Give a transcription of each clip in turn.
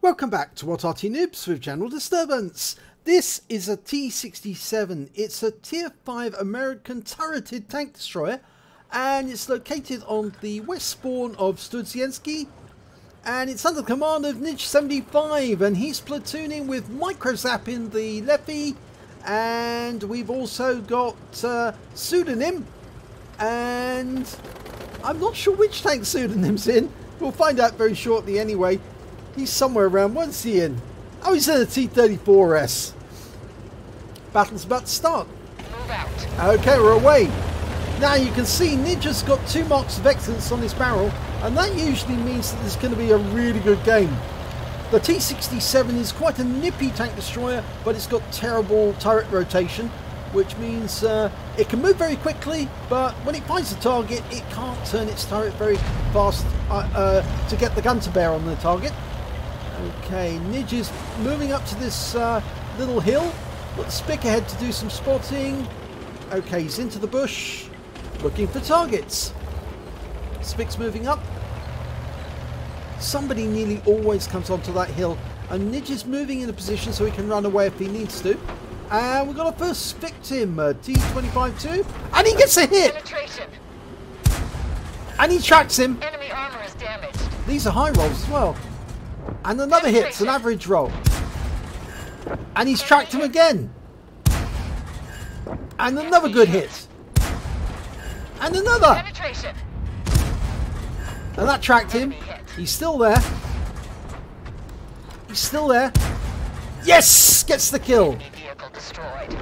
Welcome back to What Arty Noobs with General Disturbance. This is a T67. It's a Tier 5 American turreted tank destroyer, and it's located on the west spawn of Studzianki, and it's under the command of Nij75, and he's platooning with microzap in the levy, and we've also got pseudonym, and I'm not sure which tank pseudonym's in. We'll find out very shortly anyway. He's somewhere around. What's he in? Oh, he's in a T34S. Battle's about to start. Move out. Okay, we're away. Now you can see Ninja's got 2 marks of excellence on his barrel, and that usually means that there's going to be a really good game. The T67 is quite a nippy tank destroyer, but it's got terrible turret rotation, which means it can move very quickly, but when it finds a target, it can't turn its turret very fast to get the gun to bear on the target. Okay, Nij is moving up to this little hill. Got the spick ahead to do some spotting. Okay, he's into the bush, looking for targets. Spick's moving up. Somebody nearly always comes onto that hill, and Nij is moving in a position so he can run away if he needs to. And we've got our first victim, T67 W, and he gets a hit! Penetration. And he tracks him. Enemy armor is damaged. These are high rolls as well. And another hit's an average roll. And he's tracked him again. And another good hit. And another. Penetration. And that tracked him. He's still there. He's still there. Yes! Gets the kill. Enemy vehicle destroyed.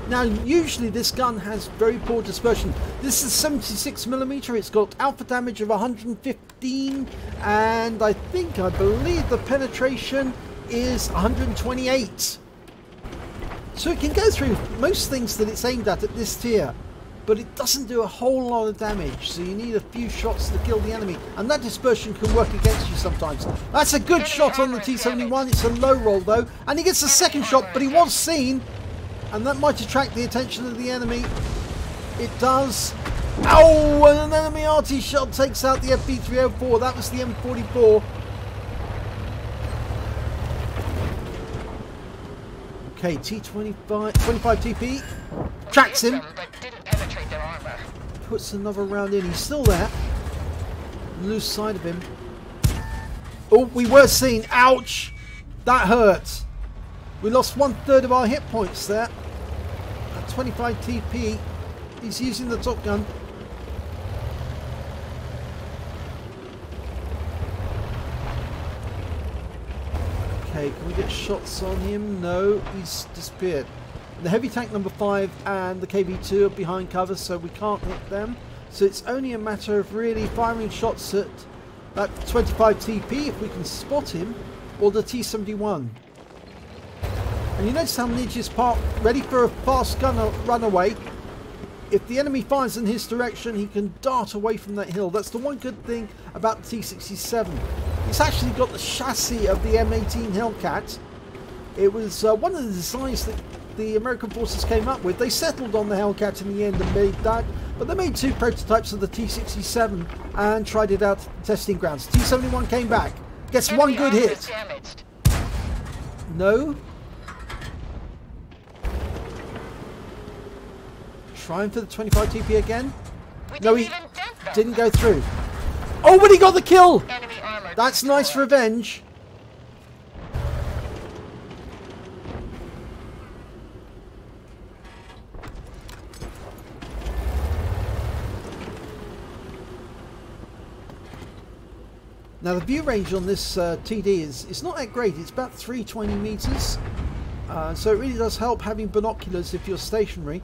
Now, usually this gun has very poor dispersion. This is 76mm. It's got alpha damage of 115, and I believe the penetration is 128. So it can go through most things that it's aimed at this tier, but it doesn't do a whole lot of damage. So you need a few shots to kill the enemy, and that dispersion can work against you sometimes. That's a good shot on the T71. It's a low roll though, and he gets a second shot, but he was seen. And that might attract the attention of the enemy. It does. Oh, and an enemy Arty shot takes out the FB304. That was the M44. Okay, T25 TP. Tracks him. But didn't penetrate their armor. Puts another round in. He's still there. Loose side of him. Oh, we were seen. Ouch. That hurt. We lost 1/3 of our hit points there. At 25 TP, he's using the Top Gun. Okay, can we get shots on him? No, he's disappeared. The heavy tank number 5 and the KV2 are behind cover, so we can't hit them. So it's only a matter of really firing shots at that 25 TP if we can spot him, or the T71. And you notice how Nij is parked, ready for a fast gun runaway. If the enemy fires in his direction, he can dart away from that hill. That's the one good thing about the T67. It's actually got the chassis of the M18 Hellcat. It was one of the designs that the American forces came up with. They settled on the Hellcat in the end and made that. But they made 2 prototypes of the T67 and tried it out at testing grounds. T71 came back. Gets one good hit. No. Trying for the 25 TP again. No, he didn't go through. Oh, but he got the kill! That's nice revenge. Now the view range on this TD is not that great. It's about 320 meters. So it really does help having binoculars if you're stationary.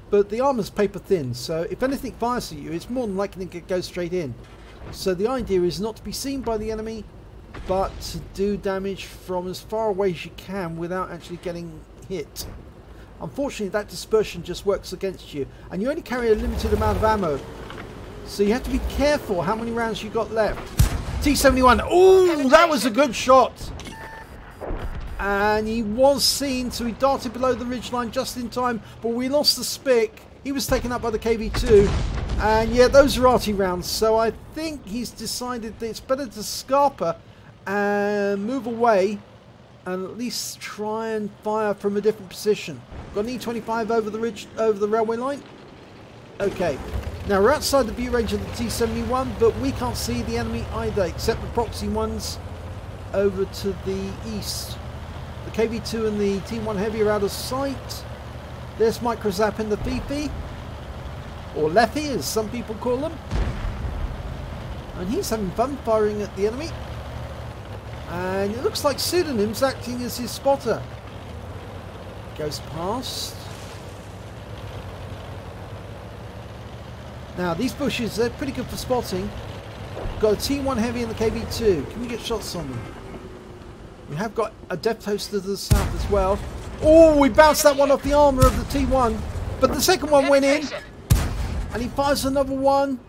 But the armor's paper thin, so if anything fires at you, it's more than likely to go straight in. So the idea is not to be seen by the enemy, but to do damage from as far away as you can without actually getting hit. Unfortunately, that dispersion just works against you, and you only carry a limited amount of ammo. So you have to be careful how many rounds you got left. T71, oh, that was a good shot! And he was seen, so he darted below the ridgeline just in time, but we lost the spick. He was taken up by the KV2. And yeah, those are Arty rounds, so I think he's decided that it's better to scarper and move away and at least try and fire from a different position. Got an E25 over the ridge, over the railway line. Okay, now we're outside the view range of the T71, but we can't see the enemy either, except the proxy ones over to the east. The KV2 and the T1 Heavy are out of sight. There's microzap in the Fifi, or Leffy as some people call them. And he's having fun firing at the enemy. And it looks like Pseudonym's acting as his spotter. Goes past. Now these bushes, they're pretty good for spotting. Got a T1 Heavy in the KV2. Can we get shots on them? We have got a depth host to the south as well. Oh, we bounced that one off the armour of the T1. But the second one went in. And he fires another one.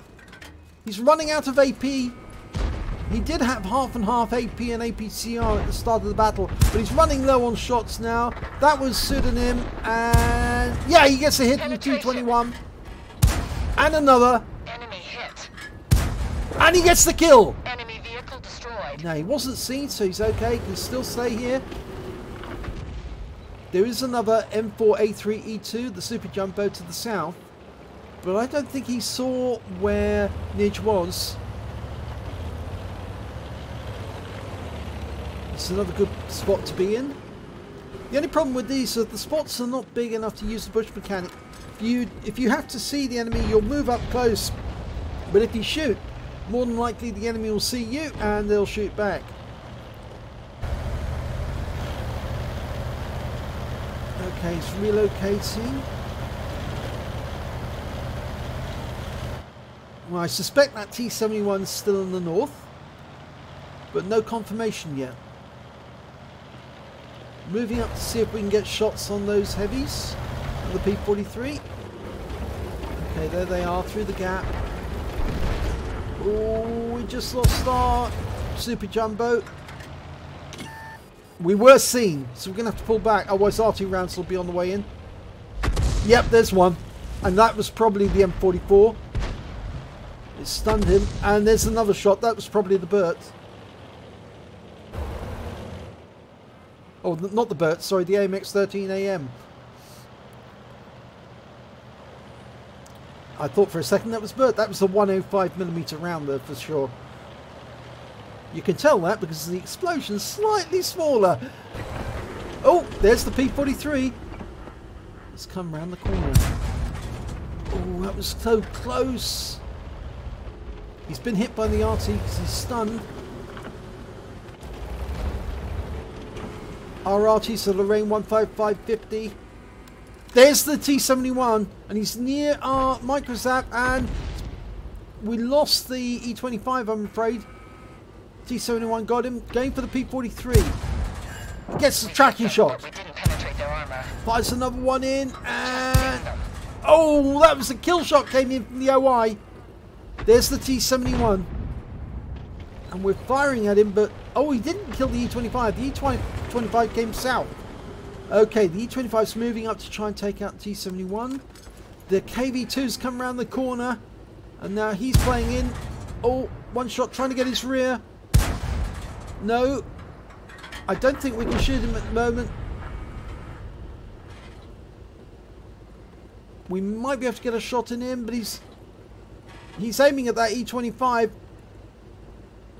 He's running out of AP. He did have half and half AP and APCR at the start of the battle. But he's running low on shots now. That was Pseudonym. And yeah, he gets a hit in the 221. And another. Enemy hit. And he gets the kill. Enemy vehicle destroyed. Now he wasn't seen, so he's okay. He can still stay here. There is another M4A3E2, the super jumbo to the south. But I don't think he saw where Nij was. It's another good spot to be in. The only problem with these is the spots are not big enough to use the bush mechanic. If you have to see the enemy, you'll move up close. But if you shoot, more than likely the enemy will see you and they'll shoot back. Okay, he's relocating. Well, I suspect that T71 is still in the north, but no confirmation yet. Moving up to see if we can get shots on those heavies and the P43. Okay, there they are through the gap. Oh, we just lost our super jumbo. We were seen, so we're going to have to pull back, otherwise Arty rounds will be on the way in. Yep, there's one. And that was probably the M44. It stunned him. And there's another shot. That was probably the Burt. Oh, not the Burt, sorry, the AMX-13AM. I thought for a second that was Burt. That was a 105mm round there for sure. You can tell that because the explosion's slightly smaller. Oh, there's the P43. It's come round the corner. Oh, that was so close. He's been hit by the Arty because he's stunned. Our Arty's the Lorraine 15550. There's the T71 and he's near our microzap and we lost the E25, I'm afraid. T71 got him, going for the P43. He gets the tracking shot. We didn't penetrate their armor. Fires another one in and... Oh, that was a kill shot came in from the OI. There's the T71. And we're firing at him, but... Oh, he didn't kill the E25. The E25 came south. Okay, the E25's moving up to try and take out the T71. The KV2's come around the corner. And now he's playing in. Oh, one shot trying to get his rear. No. I don't think we can shoot him at the moment. We might be able to get a shot in him, but he's aiming at that E25.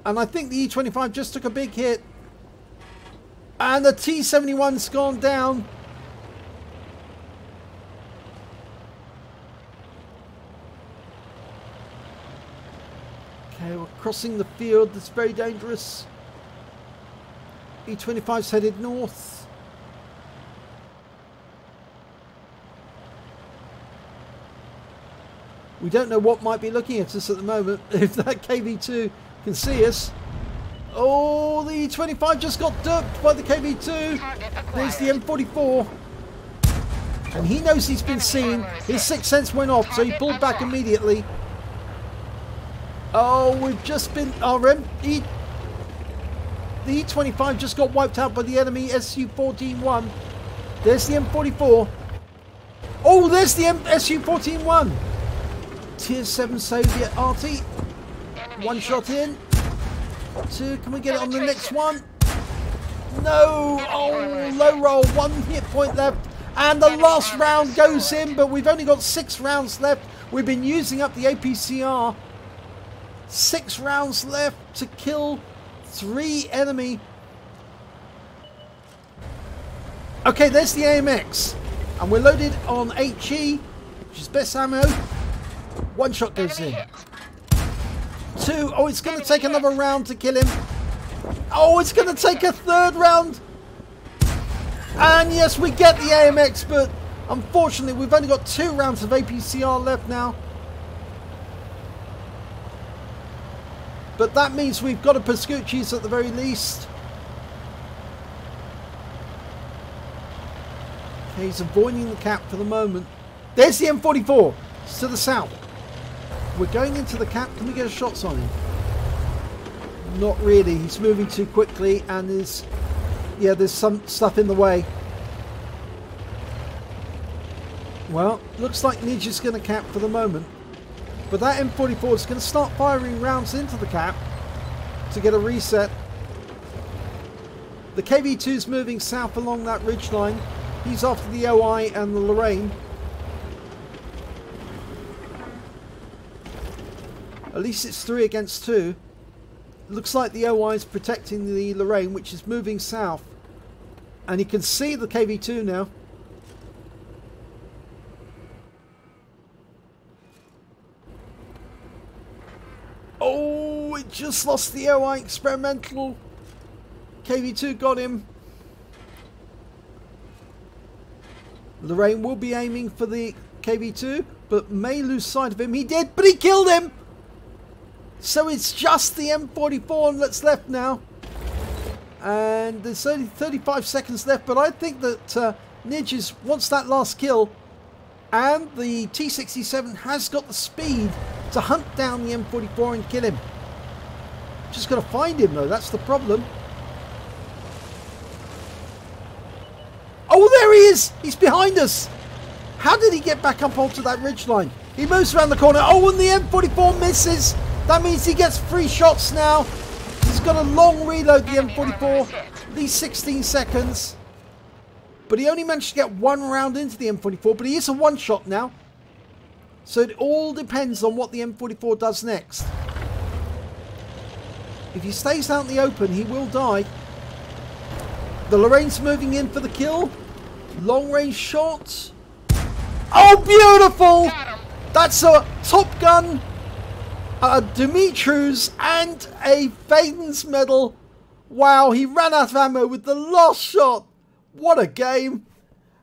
And I think the E25 just took a big hit. And the T71's gone down. Okay, we're crossing the field. That's very dangerous. E25's headed north. We don't know what might be looking at us at the moment. If that KV2 can see us. Oh, the E25 just got duped by the KV2. There's the M44. And he knows he's been seen. His sixth sense went off, so he pulled back immediately. Oh, we've just been... The E25 just got wiped out by the enemy SU-14-1. There's the M44. Oh, there's the SU-14-1. Tier 7 Soviet Arty. Enemy One hit. shot in. Two. Can we get it on the next one? No. Oh, low roll. 1 hit point left. And the last round goes in, but we've only got 6 rounds left. We've been using up the APCR. 6 rounds left to kill 3 enemy. Okay, there's the AMX. And we're loaded on HE, which is best ammo. 1 shot goes in. 2. Oh, it's going to take another round to kill him. Oh, it's going to take a 3rd round. And yes, we get the AMX, but unfortunately, we've only got 2 rounds of APCR left now. But that means we've got a Pascucci's at the very least. Okay, he's avoiding the cap for the moment. There's the M44. It's to the south. We're going into the cap. Can we get a shots on him? Not really. He's moving too quickly and there's some stuff in the way. Well, looks like Nij is going to cap for the moment. But that M44 is going to start firing rounds into the cap to get a reset. The KV2 is moving south along that ridge line. He's after the OI and the Lorraine. At least it's 3 against 2. Looks like the OI is protecting the Lorraine, which is moving south. And you can see the KV2 now. Oh, it just lost the OI experimental. KV2 got him. Lorraine will be aiming for the KV2, but may lose sight of him. He did, but he killed him. So it's just the M44 that's left now. And there's only 35 seconds left, but I think that Nij wants that last kill. And the T67 has got the speed to hunt down the M44 and kill him. Just got to find him though, that's the problem. Oh, there he is! He's behind us! How did he get back up onto that ridgeline? He moves around the corner. Oh, and the M44 misses! That means he gets 3 shots now. He's got a long reload, the M44. At least 16 seconds. But he only managed to get 1 round into the M44. But he is a 1-shot now. So it all depends on what the M44 does next. If he stays out in the open, he will die. The Lorraine's moving in for the kill. Long range shot. Oh, beautiful! That's a Top Gun, a Dumitru's, and a Fadin's medal. Wow, he ran out of ammo with the last shot. What a game.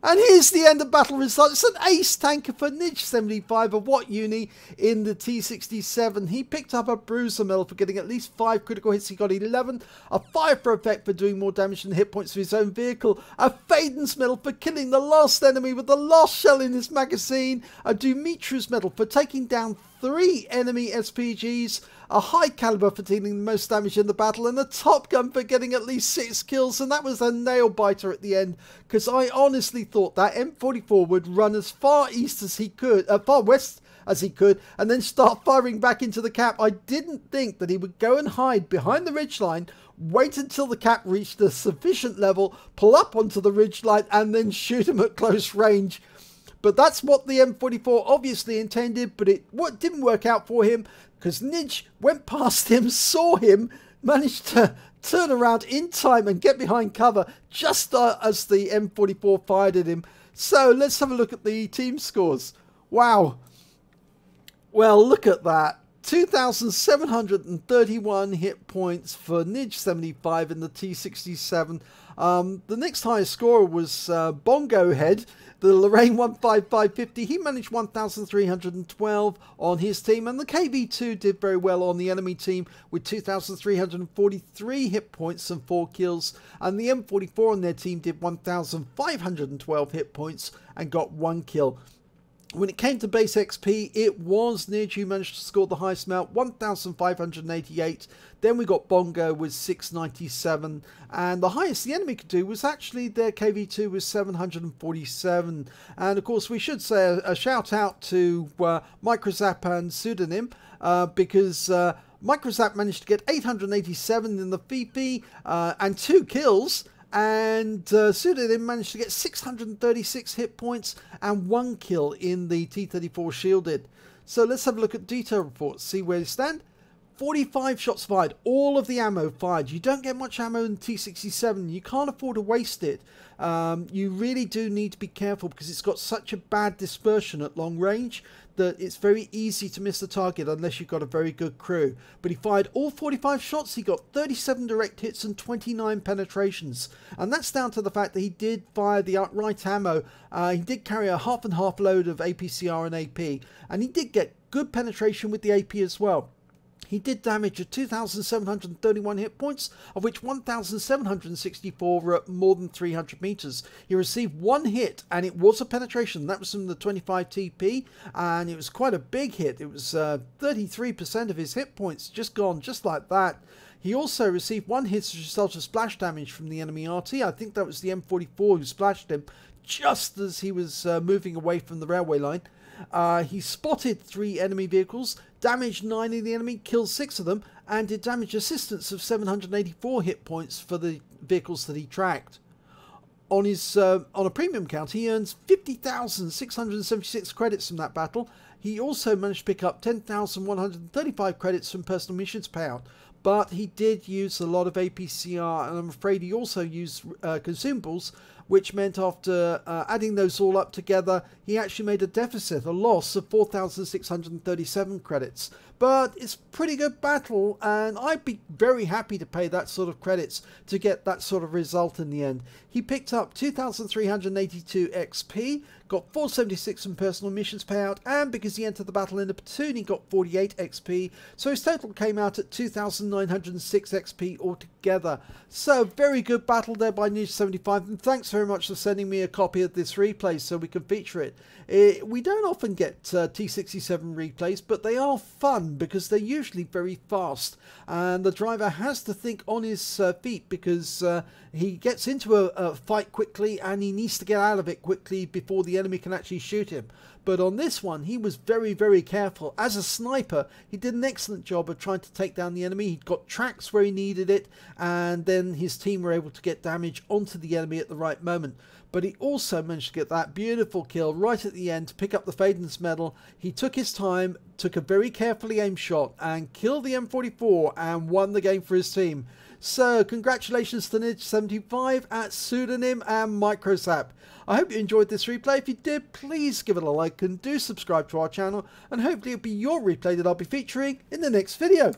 And here's the end of battle results. It's an ace tanker for Nij75 W-UNI in the T67. He picked up a bruiser medal for getting at least 5 critical hits. He got 11. A fire for effect for doing more damage than hit points to his own vehicle. A Fadin's medal for killing the last enemy with the last shell in his magazine. A Dumitru's medal for taking down 3 enemy SPGs. A high caliber for dealing the most damage in the battle, and a Top Gun for getting at least 6 kills. And that was a nail biter at the end, because I honestly thought that M44 would run as far east as he could, far west as he could, and then start firing back into the cap. I didn't think that he would go and hide behind the ridgeline, wait until the cap reached a sufficient level, pull up onto the ridgeline, and then shoot him at close range. But that's what the M44 obviously intended, but it didn't work out for him, because Nij went past him, saw him, managed to turn around in time and get behind cover just as the M44 fired at him. So let's have a look at the team scores. Wow. Well, look at that. 2,731 hit points for Nij75 in the T67. The next highest scorer was Bongo Head, the Lorraine 15550. He managed 1,312 on his team, and the KV2 did very well on the enemy team with 2,343 hit points and 4 kills, and the M44 on their team did 1,512 hit points and got 1 kill. When it came to base XP, it was Nij who managed to score the highest amount, 1,588. Then we got Bongo with 697, and the highest the enemy could do was actually their KV2 with 747. And of course, we should say a shout out to microzap and Pseudonym, because microzap managed to get 887 in the VP and 2 kills. And Pseudonym managed to get 636 hit points and 1 kill in the T-34 shielded. So let's have a look at detail reports, see where they stand. 45 shots fired, all of the ammo fired. You don't get much ammo in T67, you can't afford to waste it. You really do need to be careful because it's got such a bad dispersion at long range that it's very easy to miss the target unless you've got a very good crew. But he fired all 45 shots, he got 37 direct hits and 29 penetrations. And that's down to the fact that he did fire the outright ammo. He did carry a half and half load of APCR and AP, and he did get good penetration with the AP as well. He did damage at 2,731 hit points, of which 1,764 were at more than 300 meters. He received 1 hit, and it was a penetration. That was from the 25 TP, and it was quite a big hit. It was 33% of his hit points just gone, just like that. He also received 1 hit as a result of splash damage from the enemy Arty. I think that was the M44 who splashed him just as he was moving away from the railway line. He spotted 3 enemy vehicles, damaged 9 of the enemy, killed 6 of them, and did damage assistance of 784 hit points for the vehicles that he tracked. On his on a premium count, he earns 50,676 credits from that battle. He also managed to pick up 10,135 credits from personal missions payout. But he did use a lot of APCR, and I'm afraid he also used consumables, which meant after adding those all up together, he actually made a deficit, a loss of 4,637 credits. But it's a pretty good battle, and I'd be very happy to pay that sort of credits to get that sort of result in the end. He picked up 2,382 XP, got 476 in personal missions payout, and because he entered the battle in a platoon, he got 48 XP, so his total came out at 2,906 XP altogether. So, very good battle there by Nij75, and thanks very much for sending me a copy of this replay so we can feature it. We don't often get T67 replays, but they are fun because they're usually very fast, and the driver has to think on his feet because he gets into a fight quickly and he needs to get out of it quickly before the enemy can actually shoot him. But on this one, he was very, very careful. As a sniper, he did an excellent job of trying to take down the enemy. He got tracks where he needed it, and then his team were able to get damage onto the enemy at the right moment. But he also managed to get that beautiful kill right at the end to pick up the Fadin's medal. He took his time, took a very carefully aimed shot, and killed the M44 and won the game for his team. So, congratulations to Nij75 at Pseudonym and microzap. I hope you enjoyed this replay. If you did, please give it a like and do subscribe to our channel, and hopefully it'll be your replay that I'll be featuring in the next video.